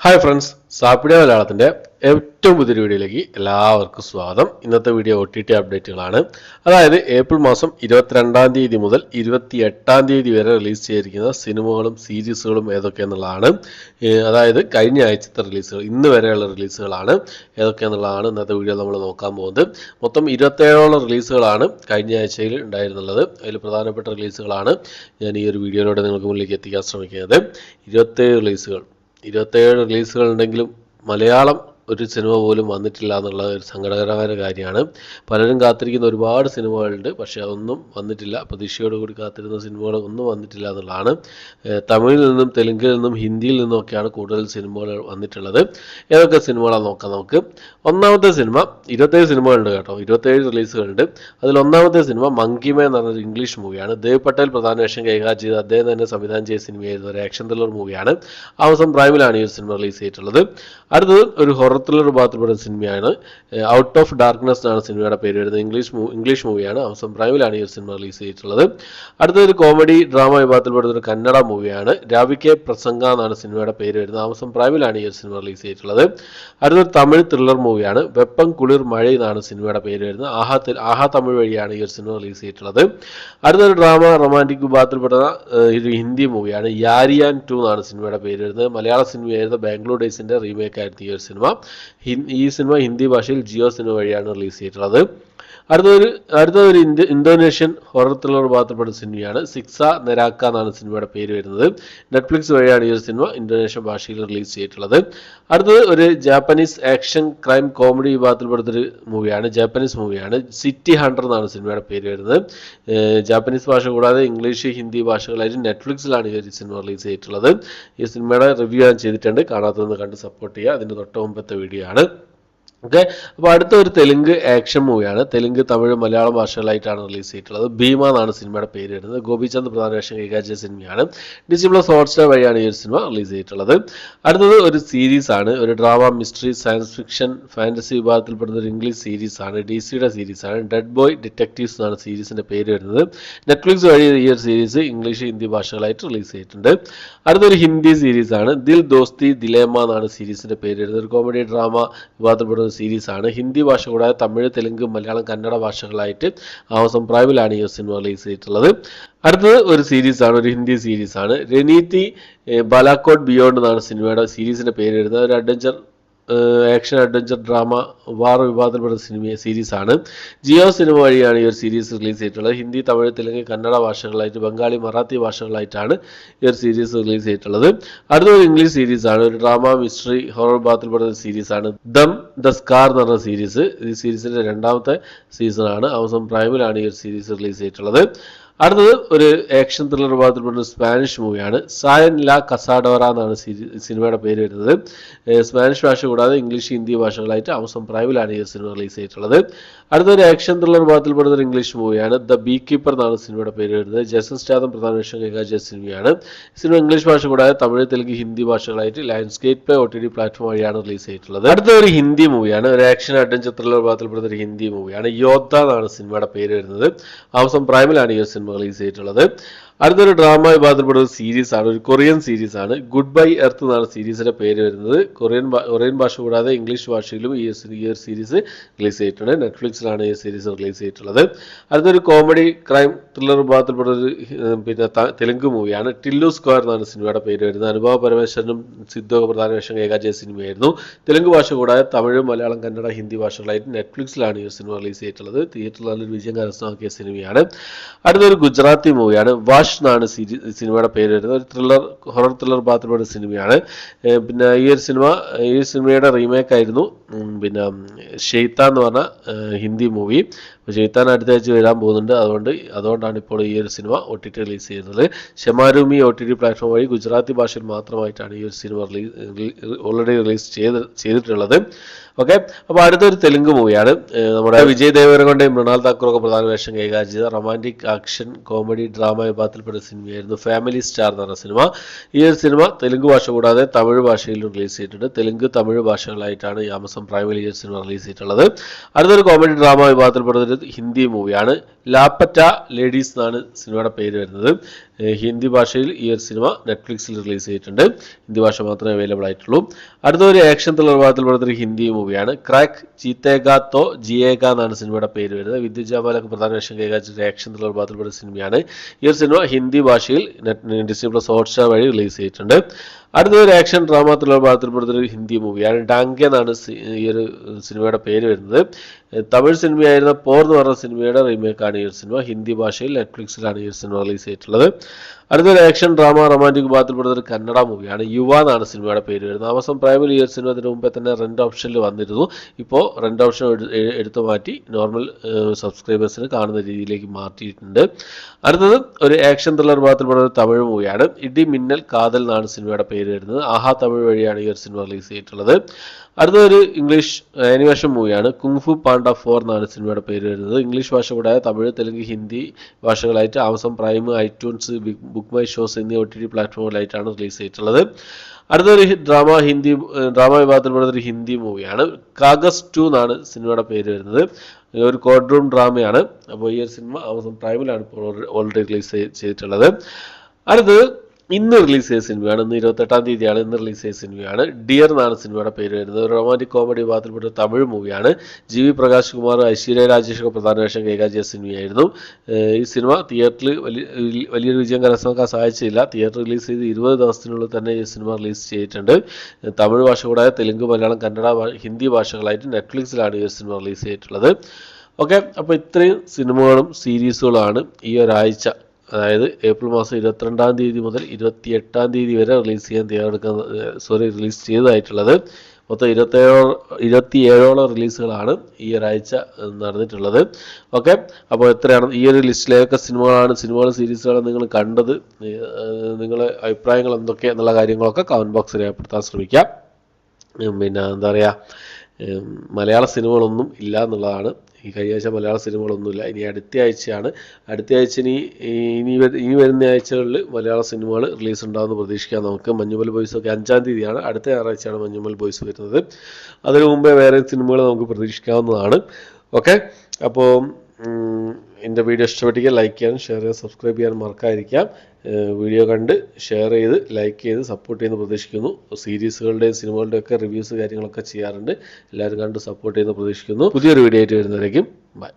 Hi friends, സാപ്പിഡിയ മലയാളത്തിൻ്റെ ഏറ്റവും പുതിയൊരു വീഡിയോയിലേക്ക് എല്ലാവർക്കും സ്വാഗതം. ഇന്നത്തെ വീഡിയോ OTT അപ്ഡേറ്റുകളാണ്. അതായത് ഏപ്രിൽ മാസം 22-ാം തീയതി മുതൽ 28-ാം തീയതി വരെ റിലീസ് ചെയ്തിരിക്കുന്ന സിനിമകളും സീരീസുകളും ഏതൊക്കെയെന്നുള്ളതാണ്. അതായത് കഴിഞ്ഞ ആഴ്ചത്തെ റിലീസുകൾ, ഇന്ന് വരെയുള്ള റിലീസുകളാണ് ഏതൊക്കെയെന്നുള്ളതാണ് ഇന്നത്തെ വീഡിയോ നമ്മൾ നോക്കാൻ പോകുന്നത്. മൊത്തം 27ഓളം റിലീസുകളാണ് കഴിഞ്ഞ ആഴ്ചയിൽ ഉണ്ടായിരുന്നുള്ളത്. അതിൽ പ്രധാനപ്പെട്ട റിലീസുകളാണ് ഞാൻ ഈ ഒരു വീഡിയോയിലൂടെ നിങ്ങൾക്ക് മുന്നിലേക്ക് എത്തിക്കാൻ ശ്രമിക്കുന്നത്. 27 റിലീസുകൾ ഉണ്ടെങ്കിലും മലയാളം ഒരു സിനിമ പോലും വന്നിട്ടില്ല എന്നുള്ള ഒരു സങ്കടകരമായ കാര്യമാണ്. പലരും കാത്തിരിക്കുന്ന ഒരുപാട് സിനിമകളുണ്ട്, പക്ഷേ അതൊന്നും വന്നിട്ടില്ല. പ്രതീക്ഷയോടുകൂടി കാത്തിരുന്ന സിനിമകളൊന്നും വന്നിട്ടില്ല എന്നുള്ളതാണ്. തമിഴിൽ നിന്നും തെലുങ്കിൽ നിന്നും ഹിന്ദിയിൽ നിന്നുമൊക്കെയാണ് കൂടുതൽ സിനിമകൾ വന്നിട്ടുള്ളത്. ഏതൊക്കെ സിനിമകളാണ് നോക്കാം നമുക്ക്. ഒന്നാമത്തെ സിനിമ, 27 സിനിമകളുണ്ട് കേട്ടോ, 27 റിലീസുകളുണ്ട്. അതിൽ ഒന്നാമത്തെ സിനിമ മങ്കിമ എന്ന് പറഞ്ഞൊരു ഇംഗ്ലീഷ് മൂവിയാണ്. ദേവ് പട്ടേൽ പ്രധാന വേഷം കൈകാര്യം ചെയ്ത് അദ്ദേഹം തന്നെ സംവിധാനം ചെയ്ത സിനിമയായിരുന്നു. ഒരു ആക്ഷൻ ത്രില്ലർ മൂവിയാണ്. ആമസോൺ പ്രൈമിലാണ് ഈ സിനിമ റിലീസ് ചെയ്തിട്ടുള്ളത്. അടുത്തത് ഒരു ഹൊറർ ത്രില്ലർ ഭാഗത്തിൽപ്പെടുന്ന സിനിമയാണ്. ഔട്ട് ഓഫ് ഡാർക്ക്നെസ് എന്നാണ് സിനിമയുടെ പേര് വരുന്നത്. ഇംഗ്ലീഷ് മൂവിയാണ്. ആമസോൺ പ്രൈമിലാണ് ഈ സിനിമ റിലീസ് ചെയ്തിട്ടുള്ളത്. അടുത്തൊരു കോമഡി ഡ്രാമ വിഭാഗത്തിൽപ്പെടുന്ന ഒരു കന്നഡ മൂവിയാണ്. രാവികെ പ്രസംഗ എന്നാണ് സിനിമയുടെ പേര് വരുന്നത്. ആമസോൺ പ്രൈമിലാണ് ഈ സിനിമ റിലീസ് ചെയ്തിട്ടുള്ളത്. അടുത്തൊരു തമിഴ് ത്രില്ലർ മൂവിയാണ്. വെപ്പം കുളിർ മഴ എന്നാണ് സിനിമയുടെ പേര് വരുന്നത്. ആഹാ തമിഴ് വഴിയാണ് ഈ ഒരു സിനിമ റിലീസ് ചെയ്തിട്ടുള്ളത്. അടുത്തൊരു ഡ്രാമ റൊമാൻറ്റിക് വിഭാഗത്തിൽപ്പെടുന്ന ഒരു ഹിന്ദി മൂവിയാണ്. യാരിയാൻ 2 എന്നാണ് സിനിമയുടെ പേര് വരുന്നത്. മലയാള സിനിമയായിരുന്ന ബാംഗ്ലൂർ ഡേയ്സിന്റെ റീമേക്ക് ആയിരുന്നു ഈ ഒരു സിനിമ. ഈ സിനിമ ഹിന്ദി ഭാഷയിൽ ജിയോ സിനിമ വഴിയാണ് റിലീസ് ചെയ്തിട്ടുള്ളത്. അടുത്തൊരു ഇന്തോനേഷ്യൻ ഹൊറർ ത്രില്ലർ വിഭാഗത്തിൽപ്പെടുന്ന സിനിമയാണ്. സിക്സ നെരാക്ക എന്നാണ് സിനിമയുടെ പേര് വരുന്നത്. നെറ്റ്ഫ്ലിക്സ് വഴിയാണ് ഈ ഒരു സിനിമ ഇന്തോനേഷ്യൻ ഭാഷയിൽ റിലീസ് ചെയ്തിട്ടുള്ളത്. അടുത്തത് ഒരു ജാപ്പനീസ് ആക്ഷൻ ക്രൈം കോമഡി വിഭാഗത്തിൽപ്പെടുന്നൊരു ജാപ്പനീസ് മൂവിയാണ്. സിറ്റി ഹണ്ടർ എന്നാണ് സിനിമയുടെ പേര് വരുന്നത്. ജാപ്പനീസ് ഭാഷ കൂടാതെ ഇംഗ്ലീഷ്, ഹിന്ദി ഭാഷകളായിട്ട് നെറ്റ്ഫ്ലിക്സിലാണ് ഈ ഒരു സിനിമ റിലീസ് ചെയ്തിട്ടുള്ളത്. ഈ സിനിമയുടെ റിവ്യൂ ഞാൻ ചെയ്തിട്ടുണ്ട്, കാണാത്തതൊന്ന് കണ്ട് സപ്പോർട്ട് ചെയ്യുക. അതിൻ്റെ തൊട്ട് മുമ്പത്തെ വീഡിയോ ആണ്. ഓക്കെ, അപ്പോൾ അടുത്ത ഒരു തെലുങ്ക് ആക്ഷൻ മൂവിയാണ്. തെലുങ്ക്, തമിഴ്, മലയാളം ഭാഷകളായിട്ടാണ് റിലീസ് ചെയ്തിട്ടുള്ളത്. ഭീമ എന്നാണ് സിനിമയുടെ പേര് വരുന്നത്. ഗോപിചന്ദ് പ്രധാന വേഷം കൈകാര്യം ചെയ്ത സിനിമയാണ്. ഡിസ്നി പ്ലസ് ഹോട്ട്സ്റ്റാർ വഴിയാണ് ഈ ഒരു സിനിമ റിലീസ് ചെയ്തിട്ടുള്ളത്. അടുത്തത് ഒരു സീരീസ് ആണ്. ഒരു drama, mystery, science fiction, fantasy വിഭാഗത്തിൽപ്പെടുന്ന ഒരു ഇംഗ്ലീഷ് സീരീസ് ആണ്. DC-യുടെ സീരീസ് ആണ്. ഡെഡ് ബോയ് ഡിറ്റക്റ്റീവ്സ് എന്നാണ് സീരീസിന്റെ പേര് വരുന്നത്. നെറ്റ്ഫ്ലിക്സ് വഴി ഈ ഒരു സീരീസ് ഇംഗ്ലീഷ്, ഹിന്ദി ഭാഷകളായിട്ട് റിലീസ് ചെയ്തിട്ടുണ്ട്. അടുത്തൊരു ഹിന്ദി സീരീസ് ആണ്. ദിൽ ദോസ്തി ദിലേമ എന്നാണ് സീരീസിന്റെ പേര് വരുന്നത്. ഒരു കോമഡി ഡ്രാമ വിഭാഗത്തിൽപ്പെടുന്ന സീരീസ് ആണ്. ഹിന്ദി ഭാഷ കൂടാതെ തമിഴ്, തെലുങ്ക്, മലയാളം, കന്നഡ ഭാഷകളായിട്ട് ആമസോൺ പ്രൈമിലാണ് ഈ സിനിമ റിലീസ് ചെയ്തിട്ടുള്ളത്. അടുത്തത് ഒരു സീരീസ് ആണ്, ഒരു ഹിന്ദി സീരീസ് ആണ്. രനീതി ബാലാക്കോട്ട് ബിയോണ്ട് എന്നാണ് സീരീസിന്റെ പേര് വരുന്നത്. ഒരു ആക്ഷൻ അഡ്വഞ്ചർ ഡ്രാമ വാർ വിഭാഗത്തിൽപ്പെടുന്ന സീരീസ് ആണ്. ജിയോ സിനിമ വഴിയാണ് ഈ ഒരു സീരീസ് റിലീസ് ചെയ്തിട്ടുള്ളത്. ഹിന്ദി, തമിഴ്, തെലുങ്ക്, കന്നഡ ഭാഷകളായിട്ട്, ബംഗാളി, മറാത്തി ഭാഷകളായിട്ട് ഈ ഒരു സീരീസ് റിലീസ് ചെയ്തിട്ടുള്ളത്. അടുത്തൊരു ഇംഗ്ലീഷ് സീരീസ് ആണ്. ഒരു ഡ്രാമ, മിസ്റ്ററി, ഹൊറർ വിഭാഗത്തിൽപ്പെടുന്ന സീരീസ് ആണ്. ദ സ്കാർ എന്ന് പറഞ്ഞ സീരീസ്. ഈ സീരീസിന്റെ 2ാമത്തെ സീസണാണ്. ആമസോൺ പ്രൈമിലാണ് ഈ ഒരു സീരീസ് റിലീസ് ചെയ്തിട്ടുള്ളത്. അടുത്തത് ഒരു ആക്ഷൻ ത്രില്ലർ വിഭാഗത്തിൽപ്പെടുന്ന സ്പാനിഷ് മൂവിയാണ്. സായൻ ലാ കസാഡോറ എന്നാണ് സിനിമയുടെ പേര് വരുന്നത്. സ്പാനിഷ് ഭാഷ കൂടാതെ ഇംഗ്ലീഷ്, ഹിന്ദി ഭാഷകളായിട്ട് ആമസോൺ പ്രൈമിലാണ് ഈ സിനിമ റിലീസ് ചെയ്തിട്ടുള്ളത്. അടുത്തൊരു ആക്ഷൻ ത്രില്ലർ വിഭാഗത്തിൽപ്പെടുന്ന ഒരു ഇംഗ്ലീഷ് മൂവിയാണ്. ദ ബീ കീപ്പർ എന്നാണ് സിനിമയുടെ പേര് വരുന്നത്. ജേസൺ സ്റ്റാഥം പ്രധാന വേഷം കൈകാര്യം ചെയ്ത സിനിമയാണ്. സിനിമ ഇംഗ്ലീഷ് ഭാഷ കൂടാതെ തമിഴ്, തെലുങ്ക്, ഹിന്ദി ഭാഷകളായിട്ട് ലയൺസ്ഗേറ്റ് OTT പ്ലാറ്റ്ഫോം വഴിയാണ് റിലീസ് ചെയ്തിട്ടുള്ളത്. അടുത്തൊരു ഹിന്ദി മൂവിയാണ്. ഒരു ആക്ഷൻ അഡ്വഞ്ചർ ത്രില്ലർ വിഭാഗത്തിൽപ്പെടുന്ന ഒരു ഹിന്ദി മൂവിയാണ്. യോദ്ധ എന്നാണ് സിനിമയുടെ പേര് വരുന്നത്. ആമസോൺ പ്രൈമിലാണ് ഈ സിനിമ റിലീസ് ചെയ്തിട്ടുള്ളത്. അടുത്തൊരു ഡ്രാമ വിഭാഗത്തിൽപ്പെടുന്ന സീരീസ് ആണ്. ഒരു കൊറിയൻ സീരീസ് ആണ്. ഗുഡ് ബൈ എർത്ത് എന്നാണ് സീരീസിന്റെ പേര് വരുന്നത്. കൊറിയൻ ഭാഷ കൂടാതെ ഇംഗ്ലീഷ് ഭാഷയിലും ഈ ഒരു സീരീസ് റിലീസ് ചെയ്തിട്ടുണ്ട്. നെറ്റ്ഫ്ലിക്സിലാണ് ഈ സീരീസ് റിലീസ് ചെയ്തിട്ടുള്ളത്. അടുത്തൊരു കോമഡി ക്രൈം ത്രില്ലർ വിഭാഗത്തിൽപ്പെടുന്ന തെലുങ്ക് മൂവിയാണ്. ടില്ലു സ്ക്വയർ എന്നാണ് സിനിമയുടെ പേര് വരുന്നത്. അനുഭവ പരമേശ്വരനും സിദ്ധുവൊക്കെ പ്രധാന വേഷം കൈകാര്യം ചെയ്ത സിനിമയായിരുന്നു. തെലുങ്ക് ഭാഷ കൂടാതെ തമിഴ്, മലയാളം, കന്നഡ, ഹിന്ദി ഭാഷകളായിട്ട് നെറ്റ്ഫ്ലിക്സിലാണ് ഈ സിനിമ റിലീസ് ചെയ്തിട്ടുള്ളത്. തിയേറ്ററിൽ നല്ലൊരു വിജയം കരസ്ഥമാക്കിയ സിനിമയാണ്. അടുത്തൊരു ഗുജറാത്തി മൂവിയാണ്. വാഷ് എന്നാണ് സിനിമയുടെ പേര് വരുന്നത്. ഒരു ഹൊറർ ത്രില്ലർ വിഭാഗത്തിൽപ്പെടുന്ന സിനിമയാണ്. പിന്നെ ഈ സിനിമയുടെ റീമേക്ക് ആയിരുന്നു പിന്നെ ഷെയ്ത്താൻ എന്ന് പറഞ്ഞ ഹിന്ദി മൂവി. ഷെയ്ത്താൻ അടുത്ത ആഴ്ച വരാൻ പോകുന്നുണ്ട്. അതുകൊണ്ടാണ് ഇപ്പോൾ ഈ ഒരു സിനിമ OTT റിലീസ് ചെയ്യുന്നത്. ഷെമാരൂമി OTT പ്ലാറ്റ്ഫോം വഴി ഗുജറാത്തി ഭാഷയിൽ മാത്രമായിട്ടാണ് ഈ ഒരു സിനിമ ഓൾറെഡി റിലീസ് ചെയ്തിട്ടുള്ളത്. ഓക്കെ, അപ്പോൾ അടുത്തൊരു തെലുങ്ക് മൂവിയാണ്. നമ്മുടെ വിജയ് ദേവരകൊണ്ടയും മൃണാൽ താക്കൂറൊക്കെ പ്രധാന വേഷം കൈകാര്യം ചെയ്ത റൊമാൻറ്റിക് ആക്ഷൻ കോമഡി ഡ്രാമ വിഭാഗത്തിൽപ്പെട്ട സിനിമയായിരുന്നു ഫാമിലി സ്റ്റാർ എന്ന് പറഞ്ഞ സിനിമ. ഈ ഒരു സിനിമ തെലുങ്ക് ഭാഷ കൂടാതെ തമിഴ് ഭാഷയിലും റിലീസ് ചെയ്തിട്ടുണ്ട്. തെലുങ്ക്, തമിഴ് ഭാഷകളായിട്ടാണ് ഈ ആമസോൺ പ്രൈമിൽ ഈ ഒരു സിനിമ റിലീസ് ചെയ്തിട്ടുള്ളത്. അടുത്തൊരു കോമഡി ഡ്രാമ വിഭാഗത്തിൽപ്പെടുന്ന ഹിന്ദി മൂവിയാണ്. ലാപ്പറ്റ ലേഡീസ് എന്നാണ് സിനിമയുടെ പേര് വരുന്നത്. ഹിന്ദി ഭാഷയിൽ ഈ ഒരു സിനിമ നെറ്റ്ഫ്ലിക്സിൽ റിലീസ് ചെയ്തിട്ടുണ്ട്. ഹിന്ദി ഭാഷ മാത്രമേ അവൈലബിൾ ആയിട്ടുള്ളൂ. അടുത്ത ഒരു ആക്ഷൻ ത്രില്ലർ വിഭാഗത്തിൽപ്പെടുന്ന ഒരു ഹിന്ദി മൂവിയാണ് ക്രാക്ക് ജീതേഗാ തോ ജിയേഗ എന്നാണ് സിനിമയുടെ പേര് വരുന്നത്. വിദ്യുത് ജാമാലൊക്കെ പ്രധാന വേഷം കൈകാര്യം ചെയ്ത ആക്ഷൻ ത്രില്ലർ വിഭാഗത്തിൽപ്പെടുന്ന സിനിമയാണ്. ഈ ഒരു സിനിമ ഹിന്ദി ഭാഷയിൽ ഡിസ്നി പ്ലസ് ഹോട്ട്സ്റ്റാർ വഴി റിലീസ് ചെയ്തിട്ടുണ്ട്. അടുത്ത ഒരു ആക്ഷൻ ഡ്രാമ ത്രില്ലർ വിഭാഗത്തിൽപ്പെടുന്ന ഒരു ഹിന്ദി മൂവിയാണ് ഡാങ്കെ എന്നാണ് ഈ ഒരു സിനിമയുടെ പേര് വരുന്നത്. തമിഴ് സിനിമയായിരുന്ന പോർ എന്ന് പറഞ്ഞ സിനിമയുടെ റീമേക്കാണ് ഈ ഒരു സിനിമ. ഹിന്ദി ഭാഷയിൽ നെറ്റ്ഫ്ലിക്സിലാണ് ഈ ഒരു സിനിമ റിലീസ് ചെയ്തിട്ടുള്ളത്. അടുത്തൊരു ആക്ഷൻ ഡ്രാമ റൊമാൻറ്റിക് വിഭാഗത്തിൽപ്പെടുന്ന ഒരു കന്നഡ മൂവിയാണ് യുവ എന്നാണ് സിനിമയുടെ പേര് വരുന്നത്. ആമസോൺ പ്രൈമിൽ ഈ ഒരു സിനിമ ഇതിന് മുമ്പേ തന്നെ റെന്റ് ഓപ്ഷനിൽ വന്നിരുന്നു. ഇപ്പോൾ റെന്റ് ഓപ്ഷൻ എടുത്തു മാറ്റി നോർമൽ സബ്സ്ക്രൈബേഴ്സിന് കാണുന്ന രീതിയിലേക്ക് മാറ്റിയിട്ടുണ്ട്. അടുത്തത് ഒരു ആക്ഷൻ ത്രില്ലർ വിഭാഗത്തിൽപ്പെടുന്ന ഒരു തമിഴ് മൂവിയാണ് ഇടി മിന്നൽ കാതൽ എന്നാണ് സിനിമയുടെ പേര് വരുന്നത്. ആഹാ തമിഴ് വഴിയാണ് ഈ ഒരു സിനിമ റിലീസ് ചെയ്തിട്ടുള്ളത്. അടുത്തൊരു ഇംഗ്ലീഷ് ആനിമേഷൻ മൂവിയാണ് കുങ്ഫു പാണ്ട 4 എന്നാണ് സിനിമയുടെ പേര് വരുന്നത്. ഇംഗ്ലീഷ് ഭാഷ കൂടാതെ തമിഴ്, തെലുങ്ക്, ഹിന്ദി ഭാഷകളായിട്ട് Amazon Prime, iTunes, Book My Shows എന്നീ OTT പ്ലാറ്റ്ഫോമുകളായിട്ടാണ് റിലീസ് ചെയ്തിട്ടുള്ളത്. അടുത്തൊരു ഡ്രാമ വിഭാഗത്തിൽപ്പെടുന്ന ഒരു ഹിന്ദി മൂവിയാണ് കാഗസ് 2 എന്നാണ് സിനിമയുടെ പേര് വരുന്നത്. ഒരു കോഡ് റൂം ഡ്രാമയാണ്. അപ്പോൾ ഈ ഒരു സിനിമ ആമസോൺ പ്രൈമിലാണ് ഇപ്പോൾ ഓൾറെഡി റിലീസ് ചെയ്തിട്ടുള്ളത്. അടുത്തത് ഇന്ന് റിലീസ് ചെയ്ത സിനിമയാണ്. ഇന്ന് 28-ാം തീയതിയാണ്. ഇന്ന് റിലീസ് ചെയ്ത സിനിമയാണ് ഡിയർ എന്നാണ് സിനിമയുടെ പേര് വരുന്നത്. ഒരു റൊമാൻറ്റിക് കോമഡി വിഭാഗത്തിൽപ്പെട്ട തമിഴ് മൂവിയാണ്. GV പ്രകാശ് കുമാർ, ഐശ്വര്യ രാജേഷ് ഒക്കെ പ്രധാന വേഷം കൈകാര്യം ചെയ്ത സിനിമയായിരുന്നു. ഈ സിനിമ തിയേറ്ററിൽ വലിയൊരു വിജയം കരസ്ഥമാക്കാൻ സാധിച്ചില്ല. തിയേറ്റർ റിലീസ് ചെയ്ത് 20 ദിവസത്തിനുള്ളിൽ തന്നെ ഈ സിനിമ റിലീസ് ചെയ്തിട്ടുണ്ട്. തമിഴ് ഭാഷ കൂടാതെ തെലുങ്ക്, മലയാളം, കന്നഡ, ഹിന്ദി ഭാഷകളായിട്ട് നെറ്റ്ഫ്ലിക്സിലാണ് ഈ സിനിമ റിലീസ് ചെയ്തിട്ടുള്ളത്. ഓക്കെ, അപ്പോൾ ഇത്രയും സിനിമകളും സീരീസുകളാണ് ഈ ഒരാഴ്ച, അതായത് ഏപ്രിൽ മാസം 22-ാം തീയതി മുതൽ 28-ാം തീയതി വരെ റിലീസ് ചെയ്തതായിട്ടുള്ളത്. മൊത്തം 27ഓളം റിലീസുകളാണ് ഈ ഒരാഴ്ച നടന്നിട്ടുള്ളത്. ഓക്കെ, അപ്പോൾ എത്രയാണ് ഈ ഒരു ലിസ്റ്റിലേതൊക്കെ സിനിമകളും സീരീസുകളും നിങ്ങൾ കണ്ടത്, നിങ്ങളുടെ അഭിപ്രായങ്ങൾ എന്തൊക്കെ എന്നുള്ള കാര്യങ്ങളൊക്കെ കമൻറ്റ് ബോക്സിൽ രേഖപ്പെടുത്താൻ ശ്രമിക്കാം. പിന്നെ എന്താ പറയുക, മലയാള സിനിമകളൊന്നും ഇല്ല എന്നുള്ളതാണ്. ഈ കഴിഞ്ഞ ആഴ്ച മലയാള സിനിമകളൊന്നുമില്ല. ഇനി അടുത്ത ആഴ്ച ഇനി വരുന്ന ആഴ്ചകളിൽ മലയാള സിനിമകൾ റിലീസ് ഉണ്ടാകുമെന്ന് പ്രതീക്ഷിക്കാം നമുക്ക്. മഞ്ഞുമൽ ബോയ്സ് ഒക്കെ 5-ാം തീയതിയാണ്, അടുത്ത ഞായറാഴ്ചയാണ് മഞ്ഞുമൽ ബോയ്സ് വരുന്നത്. അതിനു മുമ്പേ വേറെ സിനിമകൾ നമുക്ക് പ്രതീക്ഷിക്കാവുന്നതാണ്. ഓക്കെ, അപ്പോൾ എൻ്റെ വീഡിയോ ഇഷ്ടപ്പെട്ടെങ്കിൽ ലൈക്ക് ചെയ്യാനും ഷെയർ ചെയ്യാനും സബ്സ്ക്രൈബ് ചെയ്യാനും മറക്കാതിരിക്കാം. വീഡിയോ കണ്ട് ഷെയർ ചെയ്ത് ലൈക്ക് ചെയ്ത് സപ്പോർട്ട് ചെയ്യുന്ന പ്രതീക്ഷിക്കുന്നു. സീരീസുകളുടെയും സിനിമകളുടെയും ഒക്കെ റിവ്യൂസ് കാര്യങ്ങളൊക്കെ ചെയ്യാറുണ്ട്. എല്ലാവരും കണ്ട് സപ്പോർട്ട് ചെയ്യുന്ന പ്രതീക്ഷിക്കുന്നു. പുതിയൊരു വീഡിയോ ആയിട്ട് വരുന്നവരേക്കും ബൈ.